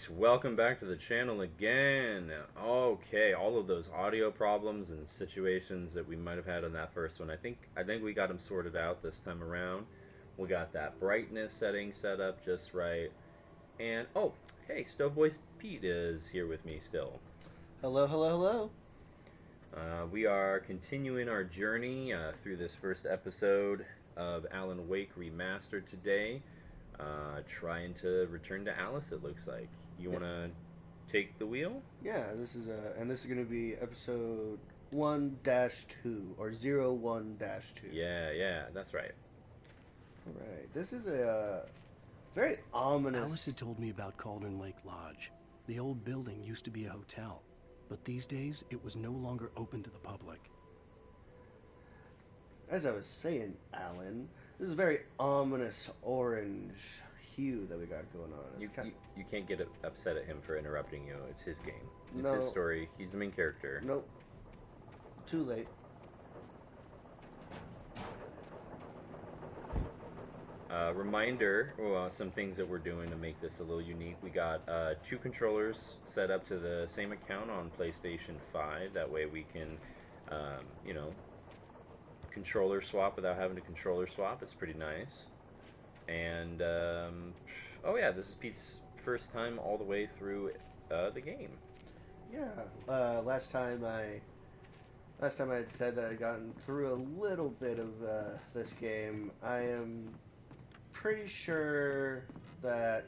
welcome back to the channel again. Okay, all of those audio problems and situations that we might have had on that first one, I think we got them sorted out this time around. We got that brightness setting set up just right. And oh, hey, Stovevoice Pete is here with me still. Hello, hello, hello. We are continuing our journey through this first episode of Alan Wake Remastered today. Trying to return to Alice, it looks like. You want to take the wheel? Yeah, this is going to be episode 1-2 or 01-2. Yeah, that's right. All right. This is a very ominous. Alice had told me about Cauldron Lake Lodge. The old building used to be a hotel, but these days it was no longer open to the public. As I was saying, Alan, this is a very ominous orange hue that we got going on. You can't get upset at him for interrupting you. It's his game. It's No. his story. He's the main character. Nope. Too late. Reminder, some things that we're doing to make this a little unique. We got 2 controllers set up to the same account on PlayStation 5. That way we can, controller swap without having to controller swap. It's pretty nice. And, oh yeah, this is Pete's first time all the way through the game. Yeah. Last time I had said that I'd gotten through a little bit of this game. I am pretty sure that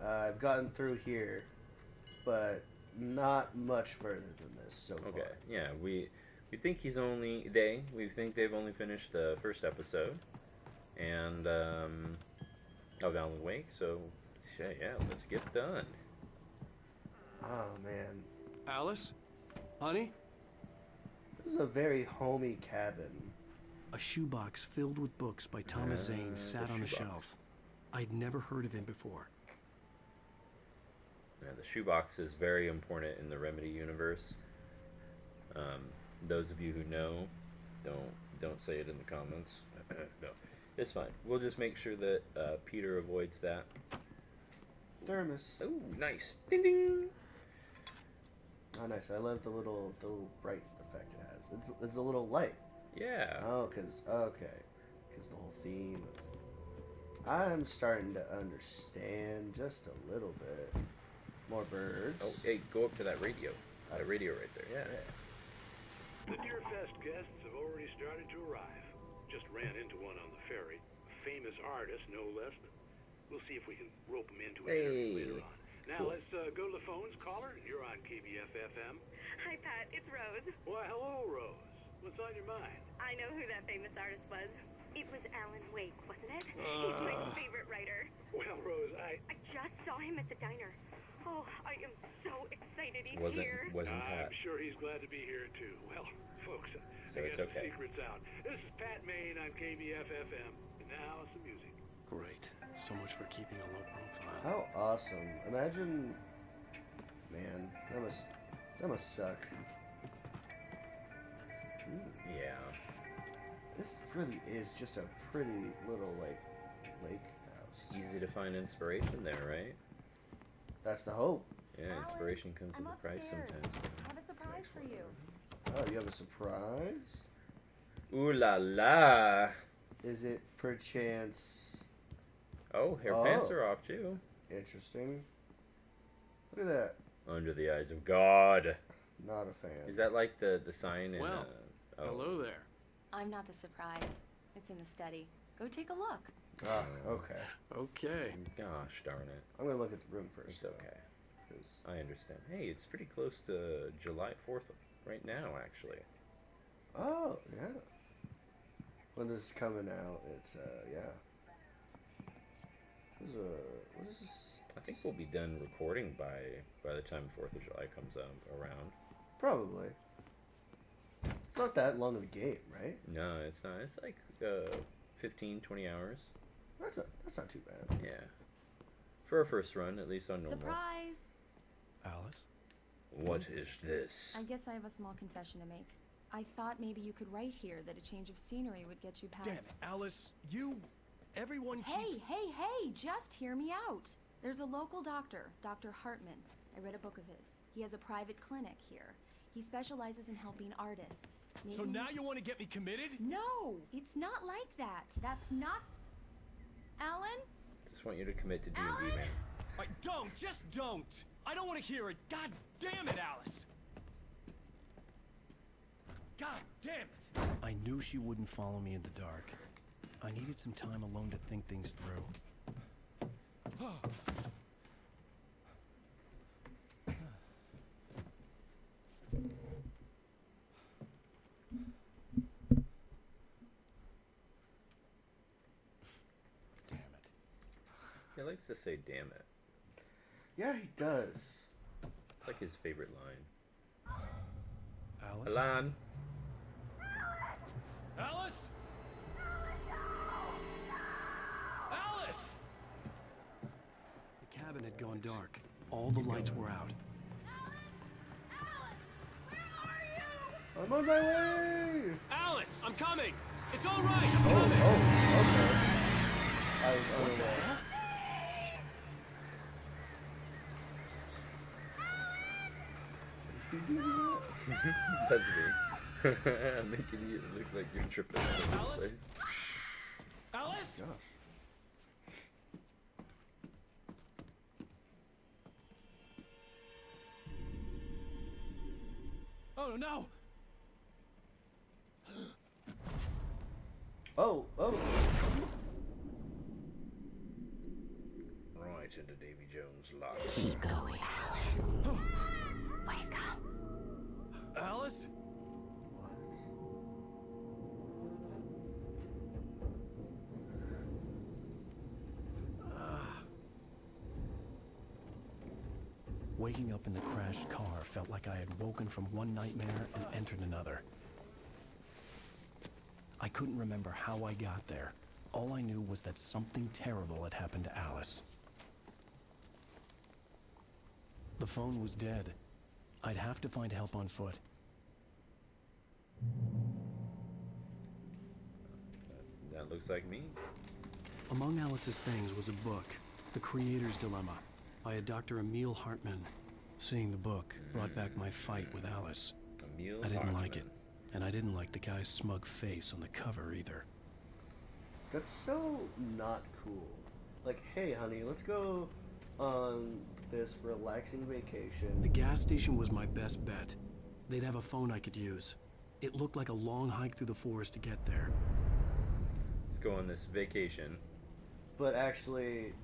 I've gotten through here, but not much further than this so far. Okay, yeah, we think we think they've only finished the first episode, and of Alan Wake. So, yeah, let's get done. Oh man, Alice? Honey? this is a very homey cabin. A shoebox filled with books by Thomas Zane sat the on a shoebox. shelf. I'd never heard of him before. Yeah, the shoebox is very important in the Remedy universe. Those of you who know, don't say it in the comments. No, it's fine. We'll just make sure that Peter avoids that. Thermos. Oh, nice! Ding ding. Oh, nice. I love the little bright effect it has. It's a little light. Yeah. Oh, because the whole theme of... I'm starting to understand just a little bit. More birds. Oh, hey, go up to that radio. That radio right there. Yeah. The Deerfest guests have already started to arrive. Just ran into one on the ferry. A famous artist, no less. But we'll see if we can rope him into an interview later on. Now Cool. let's go to the phones. Caller, you're on KBF-FM. Hi, Pat. It's Rose. Why, hello, Rose. What's on your mind? I know who that famous artist was. It was Alan Wake, wasn't it? He's my favorite writer. Well, Rose, I just saw him at the diner. Oh, I am so excited he's Wasn't here. Pat? I'm sure he's glad to be here, too. Well, folks, So I it's guess okay. the secret's out. This is Pat Maine on KBF-FM. And now some music. Great. So much for keeping a low profile. How awesome. Imagine... Man, that must suck. Yeah. This really is just a pretty little, lake house. Easy to find inspiration there, right? That's the hope. Yeah, inspiration comes I'm with a price upstairs. sometimes. I have a surprise for you. Oh, you have a surprise? Ooh la la! Is it perchance... Oh, her pants are off too. Interesting. Look at that. Under the eyes of God. Not a fan. Is that like the sign in? Well, oh. Hello there. I'm not the surprise. It's in the study. Go take a look. Ah, okay. Okay. Gosh darn it. I'm gonna look at the room first. It's though, okay. 'cause- I understand. Hey, it's pretty close to July 4th right now, actually. Oh, yeah. When this is coming out, it's, yeah. What is this? I think we'll be done recording by the time 4th of July comes around. Probably. It's not that long of a game, right? No, it's not. It's like 15, 20 hours. That's not too bad. Yeah. For a first run, at least on normal. Surprise! Alice? What is this? I guess I have a small confession to make. I thought maybe you could write here that a change of scenery would get you past... Damn, Alice, you... Everyone Hey, keeps... hey, hey! Just hear me out. There's a local doctor, Dr. Hartman. I read a book of his. He has a private clinic here. He specializes in helping artists. So now you want to get me committed? No, it's not like that. That's not... Alan? Just want you to commit to D&D, Alan? man. Don't, just don't! I don't want to hear it! God damn it, Alice! God damn it! I knew she wouldn't follow me in the dark. I needed some time alone to think things through. Damn it. He likes to say damn it. Yeah, he does. It's like his favorite line. Alice? Alan! Alice? Alice! The cabin had gone dark. All the lights were out. I'm on my way! Alice, I'm coming! It's all right, I'm Oh, coming! okay. I was unaware. That's me. I'm making you look like you're tripping all over the Alice? place. Alice? Gosh. Oh no! Oh. Right into Davy Jones' lot. Keep going, Alan. Wake up. Alice? Waking up in the crashed car felt like I had woken from one nightmare and entered another. I couldn't remember how I got there. All I knew was that something terrible had happened to Alice. The phone was dead. I'd have to find help on foot. That looks like me. Among Alice's things was a book, The Creator's Dilemma, by a Dr. Emil Hartman. Seeing the book brought back my fight with Alice. Emil I didn't like it, Hartman. and I didn't like the guy's smug face on the cover either. That's so not cool. Like, hey, honey, let's go on this relaxing vacation. The gas station was my best bet. They'd have a phone I could use. It looked like a long hike through the forest to get there. Let's go on this vacation. But actually,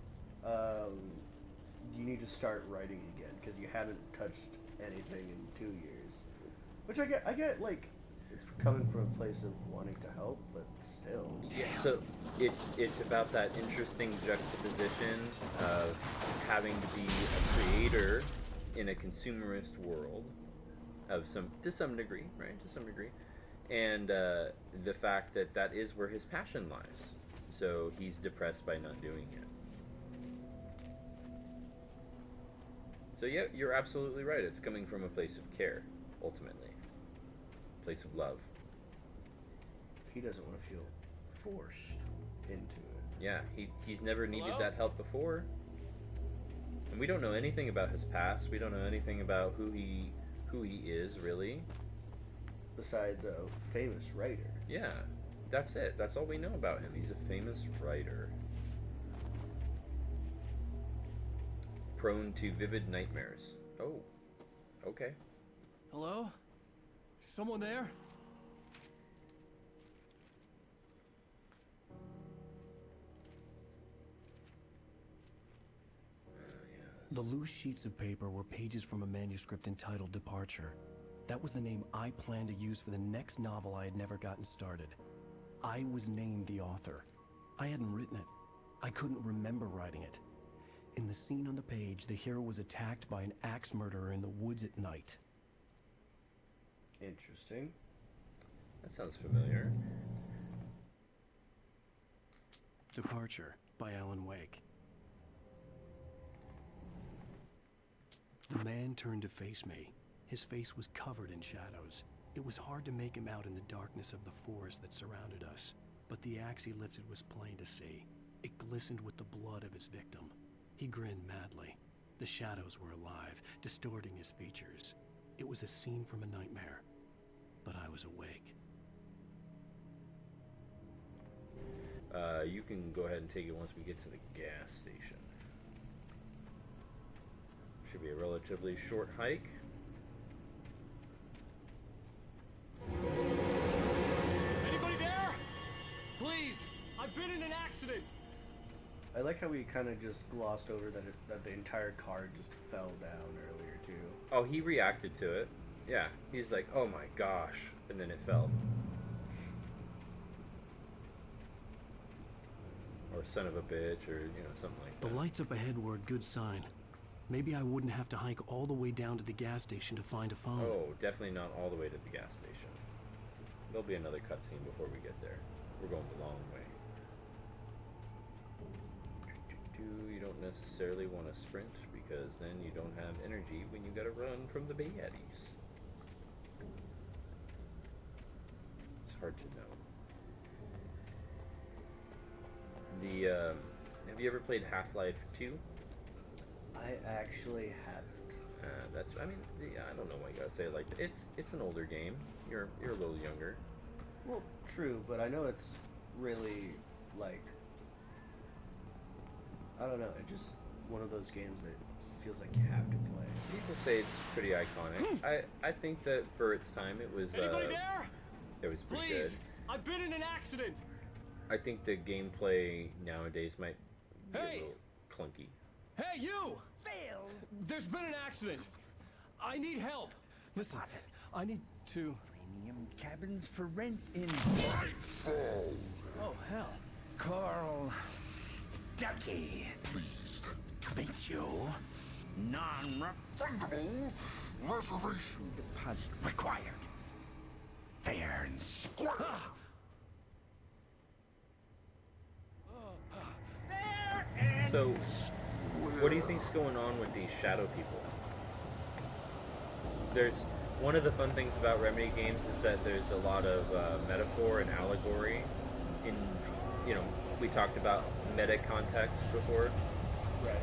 you need to start writing again because you haven't touched anything in 2 years. Which I get like, it's coming from a place of wanting to help, but still. Yeah, so it's about that interesting juxtaposition of having to be a creator in a consumerist world of to some degree, right? To some degree. And the fact that that is where his passion lies. So he's depressed by not doing it. So yeah, you're absolutely right. It's coming from a place of care, ultimately. A place of love. He doesn't want to feel forced into it. Yeah, he's never needed Hello? that help before. And we don't know anything about his past. We don't know anything about who he is, really. Besides a famous writer. Yeah, that's it. That's all we know about him. He's a famous writer. Prone to vivid nightmares. Oh, okay. Hello? Someone there? The loose sheets of paper were pages from a manuscript entitled Departure. That was the name I planned to use for the next novel I had never gotten started. I was named the author. I hadn't written it. I couldn't remember writing it. In the scene on the page, the hero was attacked by an axe murderer in the woods at night. Interesting. That sounds familiar. Departure by Alan Wake. The man turned to face me. His face was covered in shadows. It was hard to make him out in the darkness of the forest that surrounded us, but the axe he lifted was plain to see. It glistened with the blood of his victim. He grinned madly. The shadows were alive, distorting his features. It was a scene from a nightmare, but I was awake. You can go ahead and take it once we get to the gas station. Should be a relatively short hike. Anybody there? Please, I've been in an accident. I like how we kind of just glossed over that the entire car just fell down earlier too. Oh, he reacted to it. Yeah, he's like, oh my gosh, and then it fell. Or son of a bitch, or, you know, something like that. The lights up ahead were a good sign. Maybe I wouldn't have to hike all the way down to the gas station to find a phone. Oh, definitely not all the way to the gas station. There'll be another cutscene before we get there. We're going the long way. You don't necessarily want to sprint, because then you don't have energy when you gotta run from the Bayaddies. It's hard to know. Have you ever played Half-Life 2? I actually haven't. I don't know why you gotta say it like that. It's an older game. You're a little younger. Well, true, but I know it's really, like, I don't know, it's just one of those games that feels like you have to play. People say it's pretty iconic. I think that for its time it was Anybody there? it was pretty Please, good. I've been in an accident. I think the gameplay nowadays might be a Hey! little clunky. Hey, you! Phil! There's been an accident. I need help. Listen, I need to... Premium cabins for rent in Oh, hell. Carl Stucky. Pleased To meet you. Non-refundable reservation deposit required. Fair and square. So, what do you think's going on with these shadow people? There's one of the fun things about Remedy games is that there's a lot of metaphor and allegory. In, you know, we talked about meta context before. Right.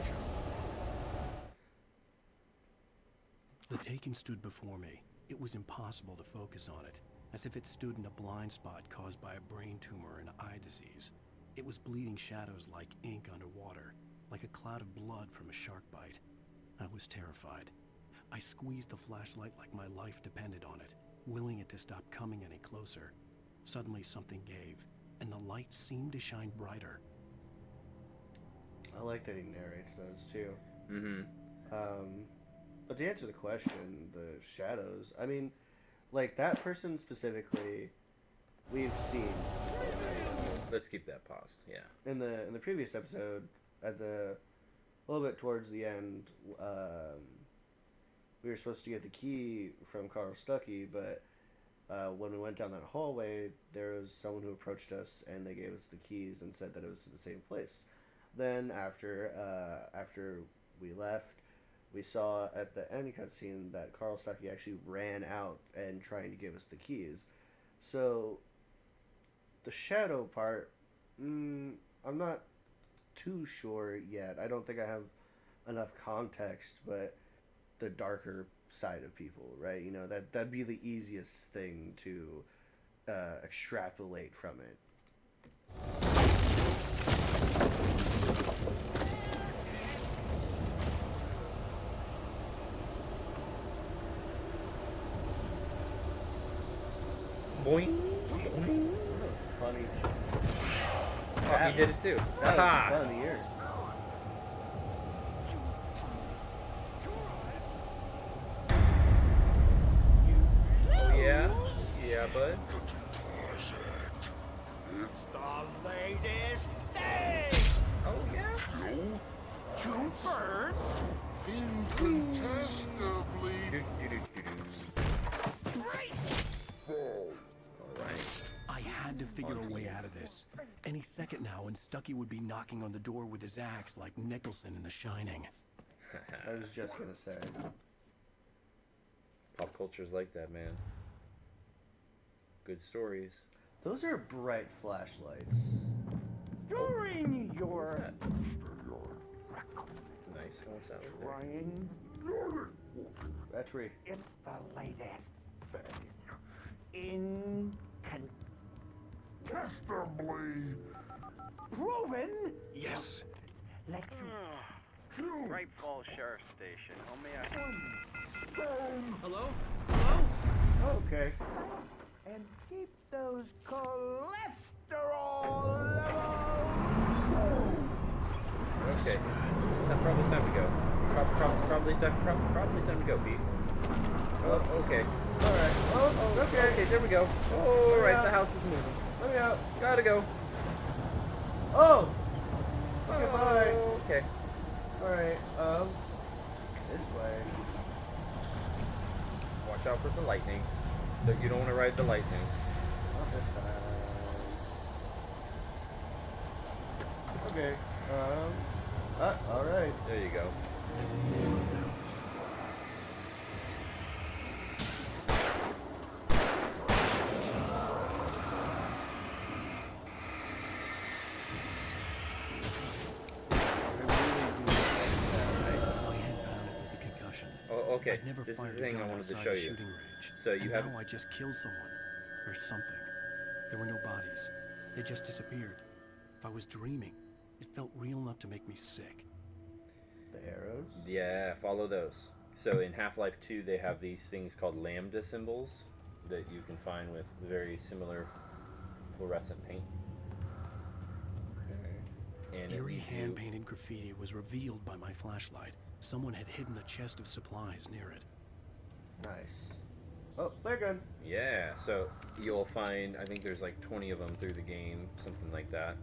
The Taken stood before me. It was impossible to focus on it, as if it stood in a blind spot caused by a brain tumor and eye disease. It was bleeding shadows like ink underwater, like a cloud of blood from a shark bite. I was terrified. I squeezed the flashlight like my life depended on it, willing it to stop coming any closer. Suddenly something gave, and the light seemed to shine brighter. I like that he narrates those too. Mm-hmm. But to answer the question, the shadows, I mean, like, that person specifically, we've seen. Let's keep that paused. Yeah. In the previous episode, a little bit towards the end, we were supposed to get the key from Carl Stucky, but when we went down that hallway, there was someone who approached us, and they gave us the keys and said that it was to the same place. Then after we left, we saw at the end cutscene that Carl Stucky actually ran out and trying to give us the keys. So the shadow part, I'm not too sure yet. I don't think I have enough context, but the darker side of people, right? You know, that'd be the easiest thing to extrapolate from it. Boing. What a funny. Oh, he did it too. That Aha! was funny. Here. Oh yeah? Yeah, bud. It's the latest thing! Oh yeah? Two birds? incontestably Great! Alright. I had to figure a way out of this. Any second now, and Stucky would be knocking on the door with his axe like Nicholson in The Shining. I was just gonna say. Pop culture's like that, man. Good stories. Those are bright flashlights. During What's your that? Nice. What's that over there? Trying. Battery. It's the latest thing. Incontestably proven. Yes. Let you Bright Falls Sheriff Station. How may I? stone Hello? Hello? Okay. and keep those cholesterol levels. Okay. Probably time to go. Probably time to go, Pete. Oh, okay. Alright. Oh, okay. Okay, there we go. All right, the house is moving. Let me out. Gotta go. Oh! Okay, bye. Okay. Alright, this way. Watch out for the lightning. You don't want to ride the lightning. Not this time. Okay, alright. There you go. My head pounded with the concussion. Oh, okay. I'd never This is fired the a thing I gun wanted to outside show a you. shooting range. So you and have. now I just killed someone. Or something. There were no bodies. They just disappeared. If I was dreaming, it felt real enough to make me sick. The arrows? Yeah, follow those. So in Half-Life 2, they have these things called lambda symbols that you can find with very similar fluorescent paint. Okay. And it Eerie leads you- hand-painted graffiti was revealed by my flashlight. Someone had hidden a chest of supplies near it. Nice. Oh, flare gun. Yeah, so you'll find, I think there's like 20 of them through the game, something like that.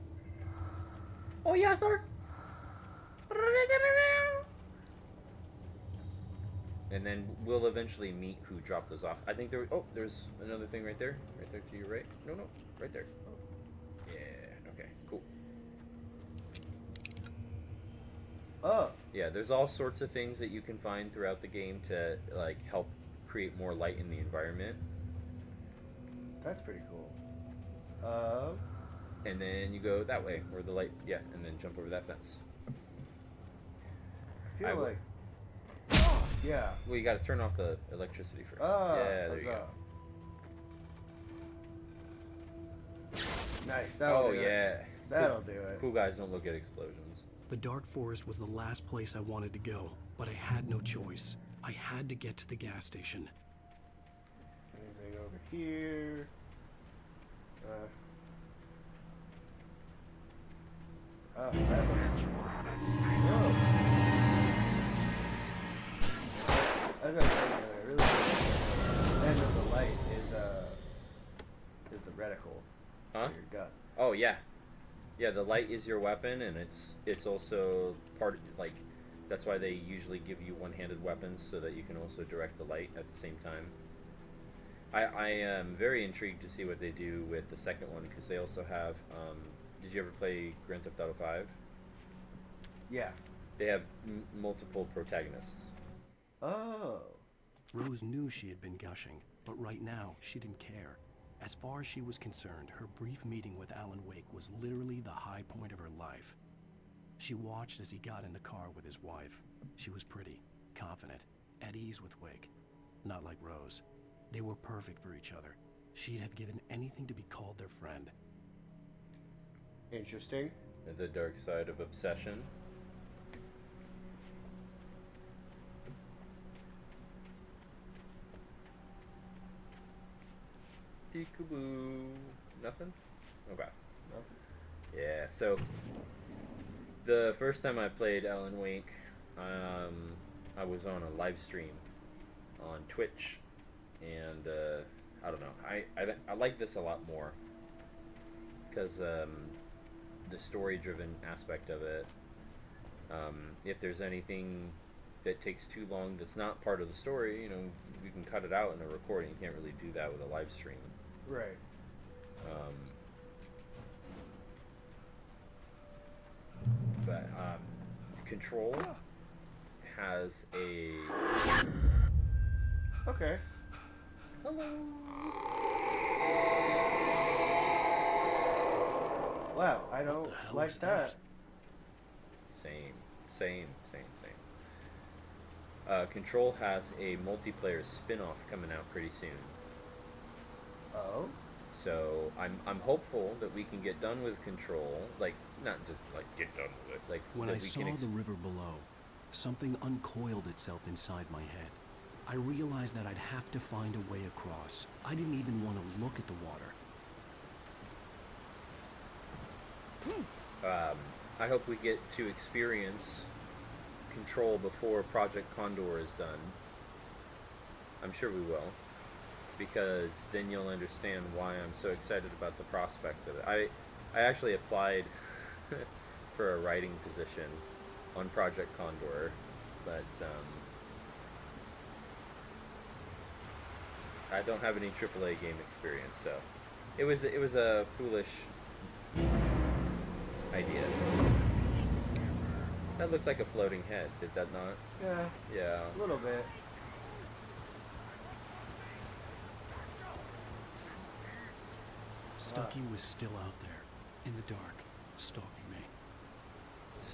Oh yeah, sir. And then we'll eventually meet who dropped those off. I think there's another thing right there to your right. No, right there. Yeah, okay, cool. Oh, Yeah, there's all sorts of things that you can find throughout the game to like help create more light in the environment. that's pretty cool. And then you go that way where the light, yeah, and then jump over that fence. I feel I like... Yeah. Well, you got to turn off the electricity first. Ah, Yeah, there you go. huzzah. Nice, that'll Oh do it. yeah. That'll do it. Cool guys don't look at explosions. The dark forest was the last place I wanted to go, but I had no choice. I had to get to the gas station. Anything over here? Oh, that looks... Whoa. As I was saying, I really think the end of the light is the reticle Huh? for your gun. Oh yeah. Yeah, the light is your weapon, and it's also part of, like, that's why they usually give you one-handed weapons so that you can also direct the light at the same time. I am very intrigued to see what they do with the second one because they also have. Did you ever play Grand Theft Auto 5? Yeah. They have multiple protagonists. Oh. Rose knew she had been gushing, but right now she didn't care. As far as she was concerned, her brief meeting with Alan Wake was literally the high point of her life. She watched as he got in the car with his wife. She was pretty, confident, at ease with Wake. Not like Rose. They were perfect for each other. She'd have given anything to be called their friend. Interesting. The dark side of obsession. Peekaboo. Nothing? Okay. No. Yeah, so the first time I played Alan Wake, I was on a live stream on Twitch, and I don't know, I like this a lot more because the story-driven aspect of it. If there's anything that takes too long that's not part of the story, you know, you can cut it out in a recording. You can't really do that with a live stream. Right. But Control has a... Okay. Hello. Wow, I don't the hell like was that. that? Same. Same. Control has a multiplayer spin-off coming out pretty soon. Oh? So I'm hopeful that we can get done with Control, like not just like get done with it, like When that I we saw can the river below, something uncoiled itself inside my head. I realized that I'd have to find a way across. I didn't even want to look at the water. I hope we get to experience Control before Project Condor is done. I'm sure we will, because then you'll understand why I'm so excited about the prospect of it. I actually applied for a writing position on Project Condor, but I don't have any AAA game experience, so it was a foolish idea. That looked like a floating head, did that not? Yeah. Yeah. A little bit. Stucky was still out there, in the dark, stalking me.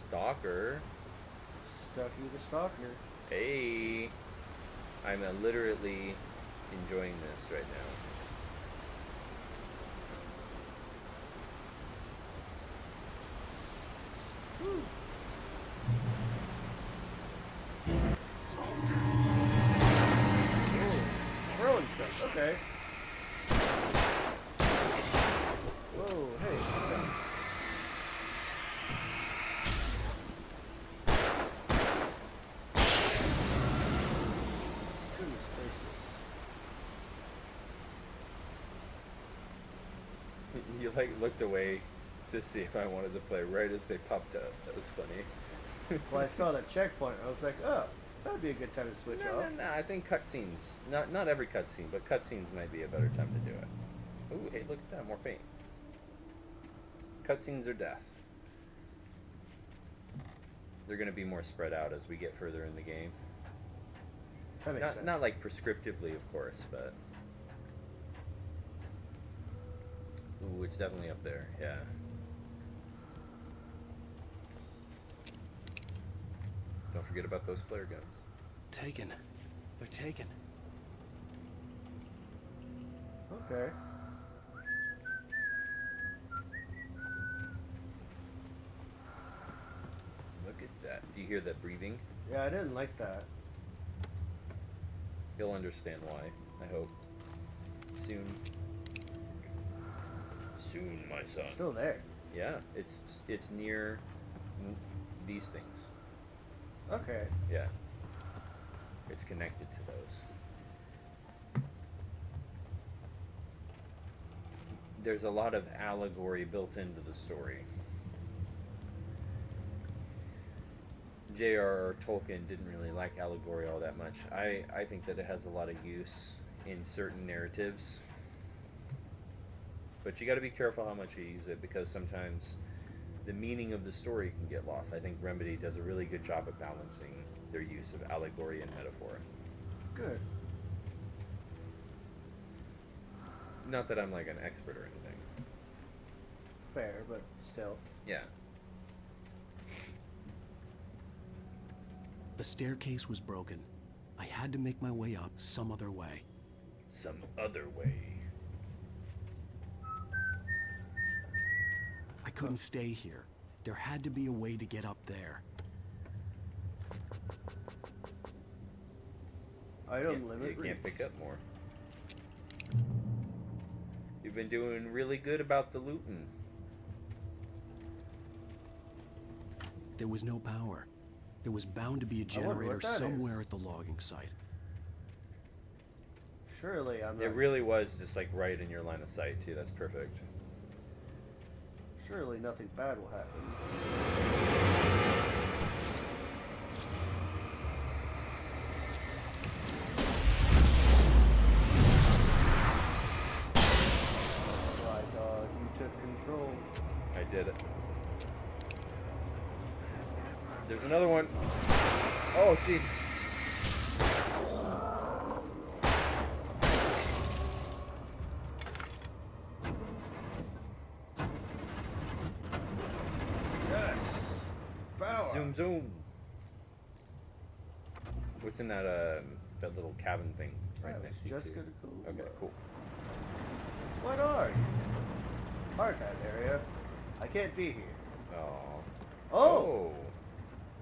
Stalker? Stucky the Stalker. Hey! I'm literally enjoying this right now. Throwing stuff. Okay. Whoa, hey. Okay. Goodness gracious. You like looked away to see if I wanted to play right as they popped up. That was funny. Well, I saw that checkpoint. I was like, oh, that'd be a good time to switch off. No. I think cutscenes. Not every cutscene, but cutscenes might be a better time to do it. Ooh, hey, look at that, more paint. Cutscenes are death. They're going to be more spread out as we get further in the game. That makes sense. Not like prescriptively, of course, but. Ooh, it's definitely up there. Yeah. Don't forget about those flare guns. Taken. They're taken. Okay. Look at that. Do you hear that breathing? Yeah, I didn't like that. You'll understand why, I hope. Soon. Soon, my son. It's still there. Yeah, it's near these things. Okay. Yeah. It's connected to those. There's a lot of allegory built into the story. J.R.R. Tolkien didn't really like allegory all that much. I think that it has a lot of use in certain narratives. But you got to be careful how much you use it, because sometimes the meaning of the story can get lost. I think Remedy does a really good job of balancing their use of allegory and metaphor. Good. Not that I'm like an expert or anything. Fair, but still. Yeah. The staircase was broken. I had to make my way up some other way. Some other way. I couldn't stay here. There had to be a way to get up there. Item limit You can't reached. pick up more. You've been doing really good about the looting. There was no power. There was bound to be a I wonder generator what that somewhere is. at the logging site. Surely I'm not. It really was just like right in your line of sight too. That's perfect. Surely nothing bad will happen. Sly dog, you took control. I did it. There's another one. Oh, jeez. Yes. Power. Zoom, zoom. What's in that that little cabin thing right That next was to you? just too? gonna go. Okay, cool. What are you? Archive area. I can't be here. Oh. Oh!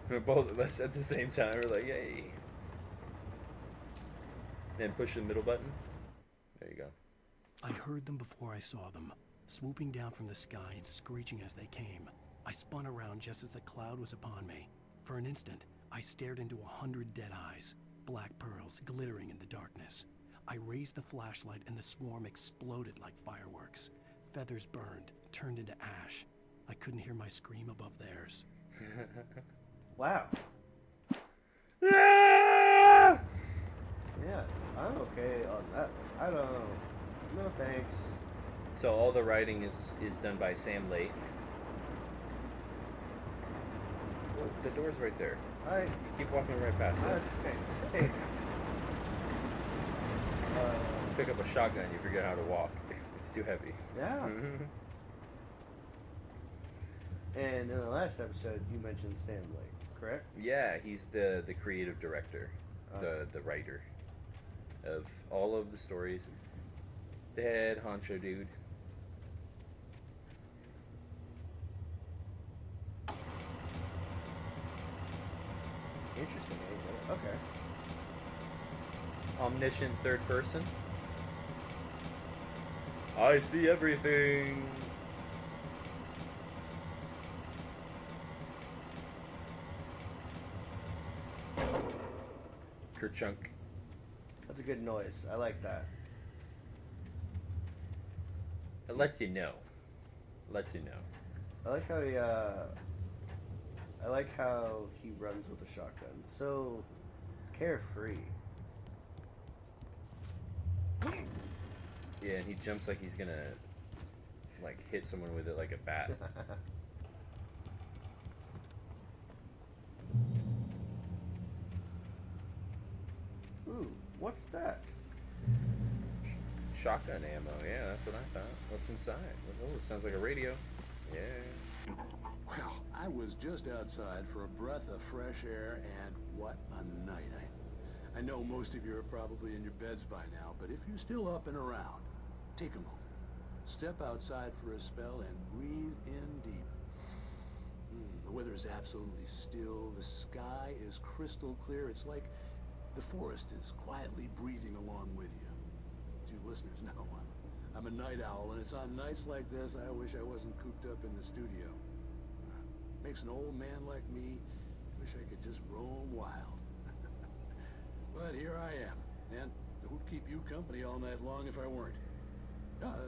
Both of us at the same time. We're like, yay. Then push the middle button. There you go. I heard them before I saw them, swooping down from the sky and screeching as they came. I spun around just as the cloud was upon me. For an instant, I stared into 100 dead eyes, black pearls glittering in the darkness. I raised the flashlight and the swarm exploded like fireworks. Feathers burned, turned into ash. I couldn't hear my scream above theirs. Wow. Ah! Yeah, I'm okay on that. I don't know. No thanks. So all the writing is done by Sam Lake. Oh, the door's right there. I. You keep walking right past it. Hey. Pick up a shotgun, you forget how to walk. It's too heavy. Yeah. And in the last episode, you mentioned Sam Lake, correct? Yeah, he's the creative director, the writer of all of the stories. The head honcho dude. Interesting. Okay. Omniscient third person. I see everything. Kerchunk. That's a good noise. I like that. It lets you know. Lets you know. I like how he runs with a shotgun. So carefree. Yeah, and he jumps like he's gonna like hit someone with it like a bat. Ooh, what's that? Shotgun ammo, yeah, that's what I thought. What's inside? Oh, it sounds like a radio. Yeah. Well, I was just outside for a breath of fresh air, and what a night. I know most of you are probably in your beds by now, but if you're still up and around, take a moment. Step outside for a spell and breathe in deep. The weather is absolutely still. The sky is crystal clear. It's like the forest is quietly breathing along with you. As you listeners know, I'm a night owl, and it's on nights like this I wish I wasn't cooped up in the studio. Makes an old man like me wish I could just roam wild. But here I am, and who'd keep you company all night long if I weren't?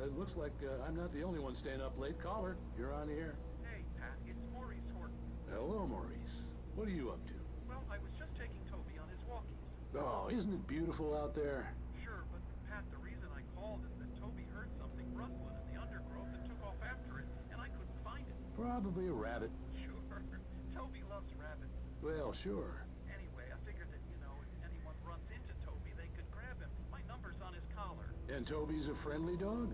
It looks like I'm not the only one staying up late. Caller, you're on the air. Hey, Pat, it's Maurice Horton. Hello, Maurice. What are you up to? Well, I was just taking Toby on his walkies. Oh, isn't it beautiful out there? Sure, but Pat, the reason I called is that Toby heard something rustling in the undergrowth and took off after it, and I couldn't find it. Probably a rabbit. Sure. Toby loves rabbits. Well, sure. Anyway, I figured that, if anyone runs into Toby, they could grab him. My number's on his collar. And Toby's a friendly dog?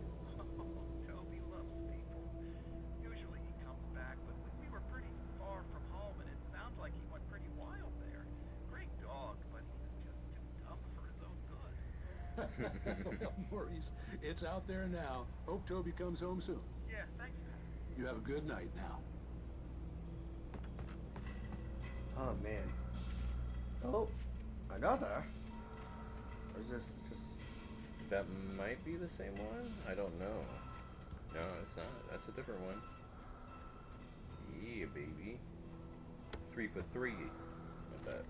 Toby loves people. Usually he comes back, but we were pretty far from home, and it sounds like he went pretty wild there. Great dog, but he was just too dumb for his own good. Maurice, it's out there now. Hope Toby comes home soon. Yeah, thanks, Pat. You have a good night now. Oh man. Oh, another. Or is this just? That might be the same one? I don't know. No, it's not. That's a different one. Yeah, baby. 3 for 3. Not bad.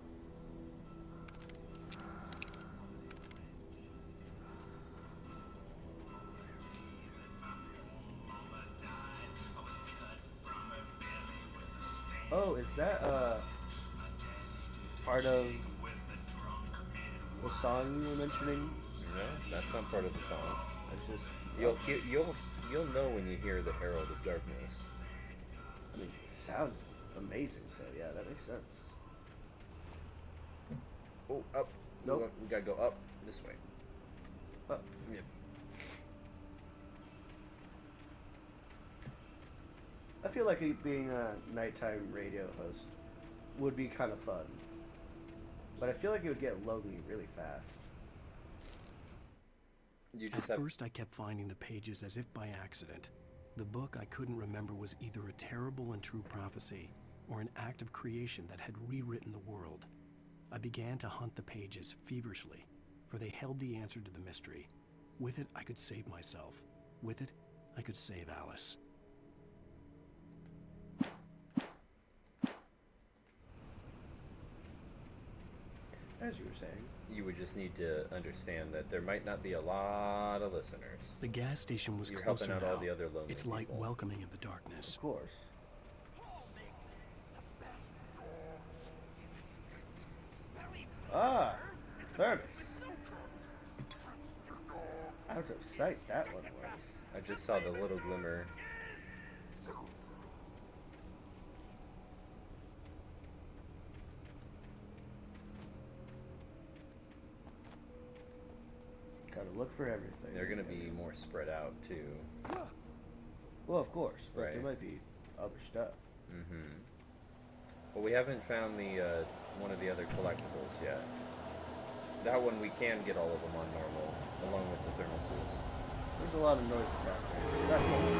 Oh, is that part of the song you were mentioning? No, that's not part of the song. It's just You'll know when you hear the Herald of Darkness. I mean, it sounds amazing. So yeah, that makes sense. Oh, up. Nope. We gotta go up this way. Up. Yep. I feel like being a nighttime radio host would be kind of fun. But I feel like it would get lonely really fast. You At just have... first, I kept finding the pages as if by accident. The book I couldn't remember was either a terrible and true prophecy or an act of creation that had rewritten the world. I began to hunt the pages feverishly, for they held the answer to the mystery. With it, I could save myself. With it, I could save Alice. As you were saying. You would just need to understand that there might not be a lot of listeners. The gas station was You're closer helping out now. all the other lonely Its light people. welcoming in the darkness. Of course. Ah, service. Out of sight, that one was. I just saw the little glimmer. Gotta look for everything. They're gonna be more spread out too. Well, of course, but Right. there might be other stuff. Mm-hmm. Well, we haven't found the one of the other collectibles yet. That one we can get all of them on normal, along with the thermoses. There's a lot of noises happening. That's what's good.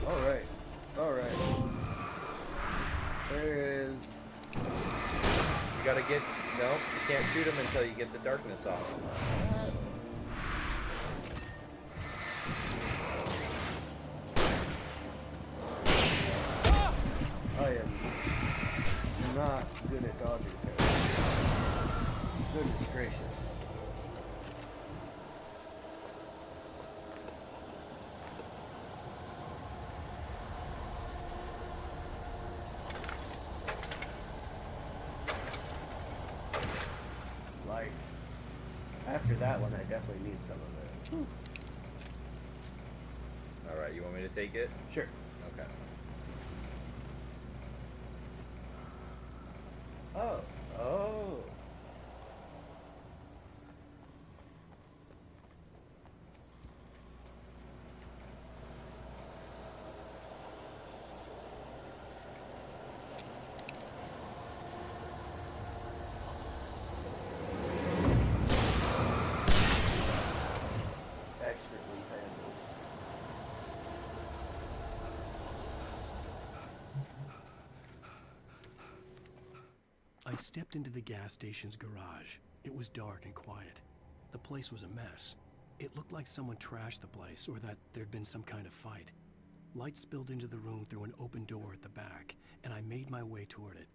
Alright. Alright. There is... You gotta get... Nope, you can't shoot them until you get the darkness off. I am not good at dodging things. Goodness gracious. Lights. After that one, I definitely need some of it. Alright, you want me to take it? Sure. Okay. Oh. Oh. Expertly handled. I stepped into the gas station's garage. It was dark and quiet. The place was a mess. It looked like someone trashed the place or that there'd been some kind of fight. Light spilled into the room through an open door at the back, and I made my way toward it.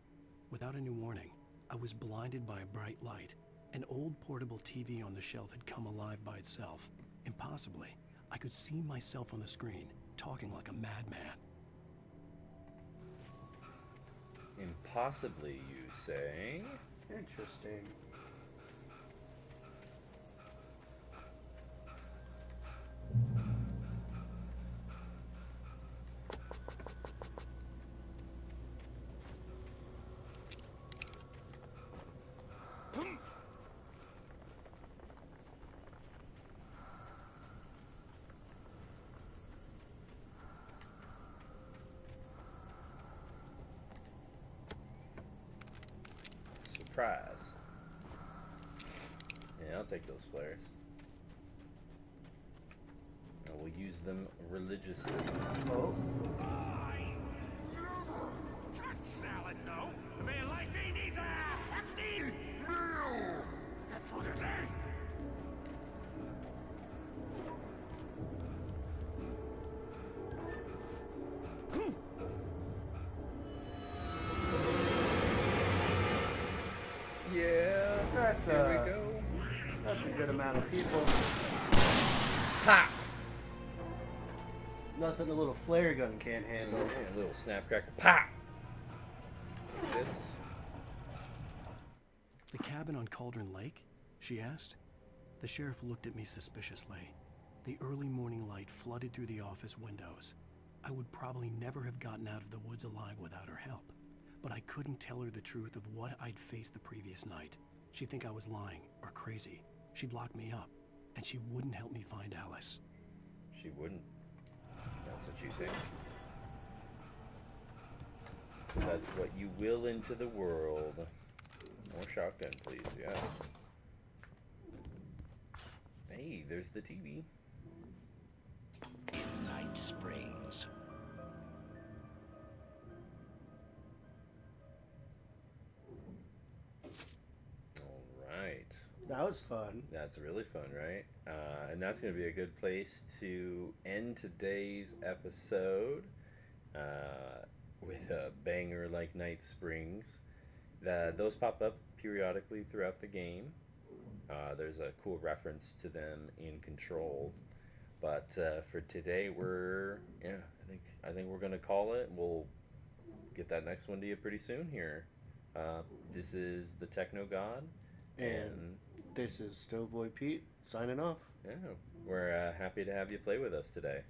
Without any warning, I was blinded by a bright light. An old portable TV on the shelf had come alive by itself. Impossibly, I could see myself on the screen, talking like a madman. Impossibly, you say? Interesting. Surprise. Yeah, I'll take those flares. And we'll use them religiously. Oh. Salad, no. A man like me needs a hefty meal. That's for today. Yeah, That's here we go. That's a good amount of people. Ha! Nothing a little flare gun can't handle. Yeah, a little snap cracker. Pa! Take this. The cabin on Cauldron Lake? She asked. The sheriff looked at me suspiciously. The early morning light flooded through the office windows. I would probably never have gotten out of the woods alive without her help. But I couldn't tell her the truth of what I'd faced the previous night. She'd think I was lying or crazy. She'd lock me up, and she wouldn't help me find Alice. She wouldn't. That's what you think. So that's what you will into the world. More shotgun, please. Yes. Hey, there's the TV. Night Springs. All right. That was fun. That's really fun, right? And that's going to be a good place to end today's episode with a banger like Night Springs. Those pop up periodically throughout the game. There's a cool reference to them in Control. But for today, I think we're going to call it. We'll get that next one to you pretty soon here. This is the Techno God. And this is Stoveboy Pete signing off. Yeah, we're happy to have you play with us today.